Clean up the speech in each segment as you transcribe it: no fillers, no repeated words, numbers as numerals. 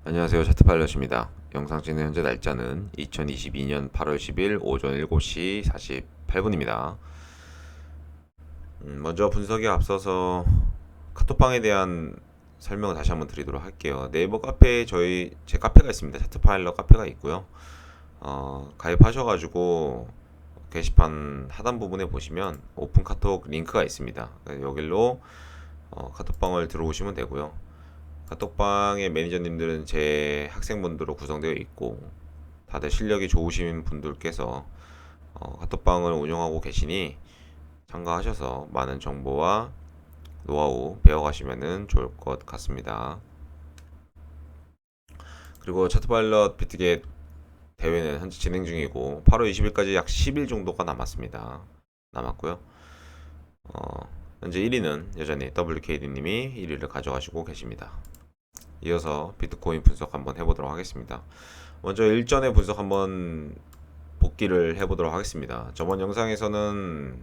안녕하세요. 차트파일럿입니다. 영상 찍는 현재 날짜는 2022년 8월 10일 오전 7시 48분입니다. 먼저 분석에 앞서서 카톡방에 대한 설명을 다시 한번 드리도록 할게요. 네이버 카페에 제 카페가 있습니다. 차트파일럿 카페가 있고요. 가입하셔가지고 게시판 하단 부분에 보시면 오픈 카톡 링크가 있습니다. 여기로 카톡방을 들어오시면 되고요. 카톡방의 매니저님들은 제 학생분들로 구성되어 있고 다들 실력이 좋으신 분들께서 카톡방을 운영하고 계시니 참가하셔서 많은 정보와 노하우 배워가시면 좋을 것 같습니다. 그리고 차트파일럿 비트겟 대회는 현재 진행 중이고 8월 20일까지 약 10일 정도가 남았고요. 현재 1위는 여전히 WKD님이 1위를 가져가시고 계십니다. 이어서 비트코인 분석 한번 해보도록 하겠습니다. 먼저 일전의 분석 한번 복기를 해보도록 하겠습니다. 저번 영상에서는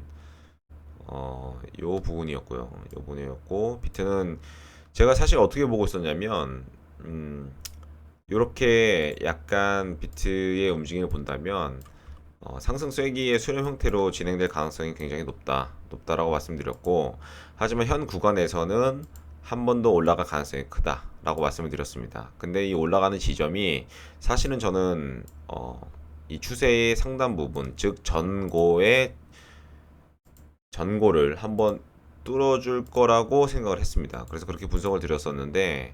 요 부분이었고요. 요 부분이었고 비트는 제가 사실 어떻게 보고 있었냐면 요렇게 약간 비트의 움직임을 본다면 상승 쐐기의 수렴 형태로 진행될 가능성이 굉장히 높다라고 말씀드렸고, 하지만 현 구간에서는 한 번 더 올라갈 가능성이 크다라고 말씀을 드렸습니다. 근데 이 올라가는 지점이 사실은 저는 이 추세의 상단 부분, 즉 전고를 한번 뚫어줄 거라고 생각을 했습니다. 그래서 그렇게 분석을 드렸었는데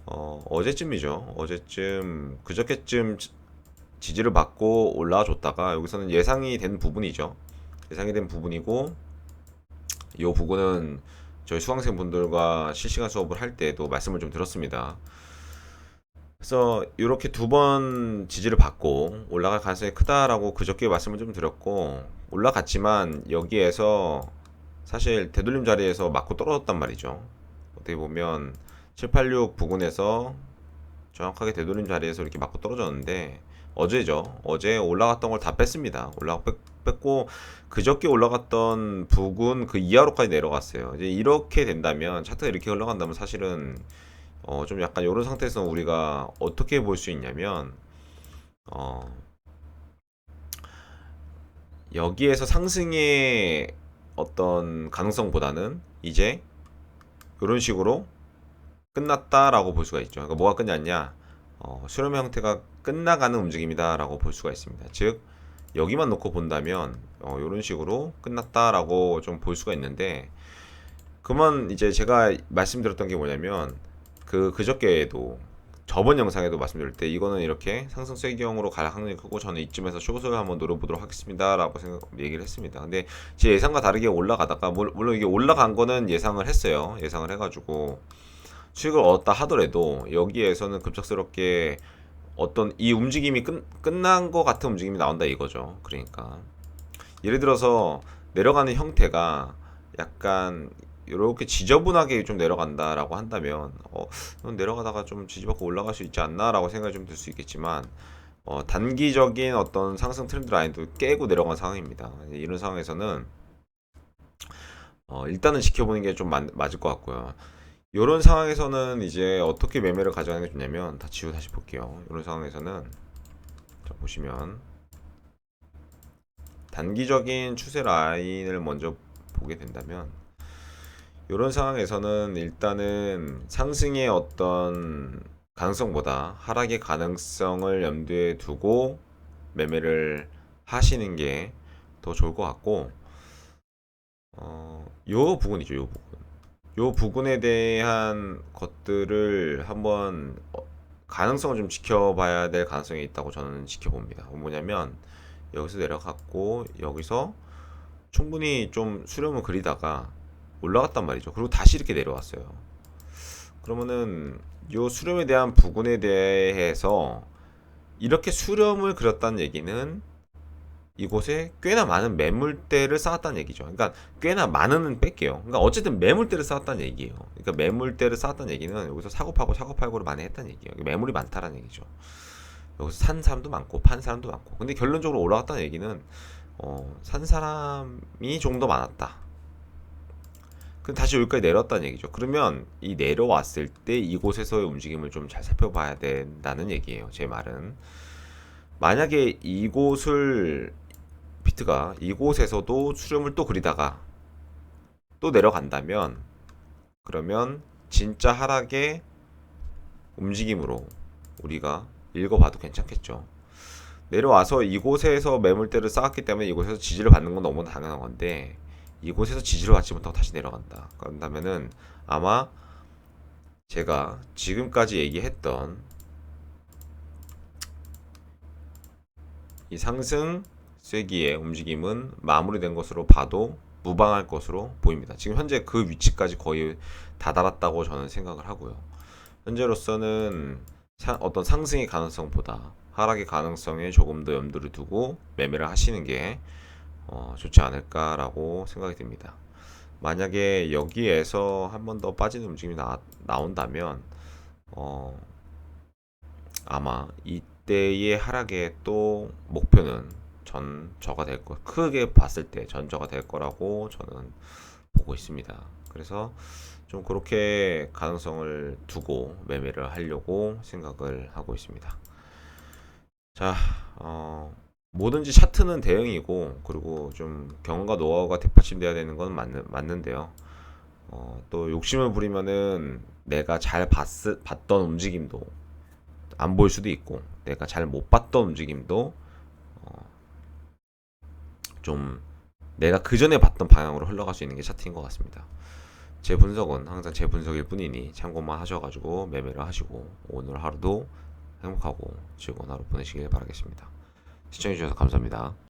어제쯤이죠. 어제쯤 그저께쯤 지지를 받고 올라와 줬다가 여기서는 예상이 된 부분이죠. 예상이 된 부분이고 이 부분은 저희 수강생분들과 실시간 수업을 할 때도 말씀을 좀 드렸습니다. 그래서 이렇게 두 번 지지를 받고 올라갈 가능성이 크다라고 그저께 말씀을 좀 드렸고, 올라갔지만 여기에서 사실 되돌림 자리에서 맞고 떨어졌단 말이죠. 어떻게 보면 786 부근에서 정확하게 되돌림 자리에서 이렇게 맞고 떨어졌는데, 어제죠. 어제 올라갔던 걸 다 뺐습니다. 뺐고 그저께 올라갔던 부근 그 이하로까지 내려갔어요. 이제 이렇게 된다면, 차트가 이렇게 흘러간다면 사실은 좀 약간 이런 상태에서 우리가 어떻게 볼 수 있냐면 어, 여기에서 상승의 어떤 가능성보다는 이제 이런 식으로 끝났다라고 볼 수가 있죠. 그러니까 뭐가 끝났냐? 수렴 형태가 끝나가는 움직임이다라고 볼 수가 있습니다. 즉 여기만 놓고 본다면 이런 식으로 끝났다라고 좀 볼 수가 있는데, 그만 이제 제가 말씀드렸던 게 뭐냐면 그저께에도 저번 영상에도 말씀드릴 때 이거는 이렇게 상승 쐐기형으로 갈 확률이 크고 저는 이쯤에서 숏을 한번 노려보도록 하겠습니다 라고 얘기를 했습니다. 근데 제 예상과 다르게 올라가다가 물론 이게 올라간 거는 예상을 했어요. 예상을 해가지고 수익을 얻었다 하더라도 여기에서는 급작스럽게 어떤 이 움직임이 끝난 것 같은 움직임이 나온다 이거죠. 그러니까 예를 들어서 내려가는 형태가 약간 이렇게 지저분하게 좀 내려간다라고 한다면 내려가다가 좀 지지받고 올라갈 수 있지 않나라고 생각이 좀 들 수 있겠지만, 단기적인 어떤 상승 트렌드 라인도 깨고 내려간 상황입니다. 이런 상황에서는 일단은 지켜보는 게 좀 맞을 것 같고요. 이런 상황에서는 이제 어떻게 매매를 가져가는 게 좋냐면, 다 지우 다시 볼게요. 이런 상황에서는 자 보시면 단기적인 추세 라인을 먼저 보게 된다면, 이런 상황에서는 일단은 상승의 어떤 가능성보다 하락의 가능성을 염두에 두고 매매를 하시는 게 더 좋을 것 같고, 요 부분이죠. 요 부분. 요 부분에 대한 것들을 한번 가능성을 좀 지켜봐야 될 가능성이 있다고 저는 지켜봅니다. 뭐냐면 여기서 내려갔고 여기서 충분히 좀 수렴을 그리다가 올라갔단 말이죠. 그리고 다시 이렇게 내려왔어요. 그러면은 요 수렴에 대한 부분에 대해서 이렇게 수렴을 그렸다는 얘기는 이곳에 꽤나 많은 매물대를 쌓았다는 얘기죠. 그러니까 꽤나 많은은 뺄게요. 그러니까 어쨌든 매물대를 쌓았다는 얘기예요. 그러니까 매물대를 쌓았다는 얘기는 여기서 사고팔고를 많이 했다는 얘기예요. 매물이 많다라는 얘기죠. 여기서 산 사람도 많고 판 사람도 많고. 근데 결론적으로 올라갔다는 얘기는 산 사람이 좀 더 많았다. 다시 여기까지 내려왔다는 얘기죠. 그러면 이 내려왔을 때 이곳에서의 움직임을 좀 잘 살펴봐야 된다는 얘기예요. 제 말은. 만약에 이곳을 비트가 이곳에서도 수렴을 또 그리다가 또 내려간다면 그러면 진짜 하락의 움직임으로 우리가 읽어봐도 괜찮겠죠. 내려와서 이곳에서 매물대를 쌓았기 때문에 이곳에서 지지를 받는 건 너무나 당연한 건데 이곳에서 지지를 받지 못하고 다시 내려간다. 그런다면은 아마 제가 지금까지 얘기했던 이 상승 쐐기의 움직임은 마무리된 것으로 봐도 무방할 것으로 보입니다. 지금 현재 그 위치까지 거의 다다랐다고 저는 생각을 하고요. 현재로서는 어떤 상승의 가능성보다 하락의 가능성에 조금 더 염두를 두고 매매를 하시는 게 좋지 않을까라고 생각이 듭니다. 만약에 여기에서 한 번 더 빠지는 움직임이 나온다면 아마 이때의 하락의 또 목표는 전저가 될 거, 크게 봤을 때 전저가 될 거라고 저는 보고 있습니다. 그래서 좀 그렇게 가능성을 두고 매매를 하려고 생각을 하고 있습니다. 자, 뭐든지 차트는 대응이고, 그리고 좀 경험과 노하우가 뒷받침돼야 되는 건 맞는데요. 또 욕심을 부리면은 내가 잘 봤던 움직임도 안 보일 수도 있고, 내가 잘 못 봤던 움직임도 좀 내가 그 전에 봤던 방향으로 흘러갈 수 있는 게 차트인 것 같습니다. 제 분석은 항상 제 분석일 뿐이니 참고만 하셔가지고 매매를 하시고 오늘 하루도 행복하고 즐거운 하루 보내시길 바라겠습니다. 시청해주셔서 감사합니다.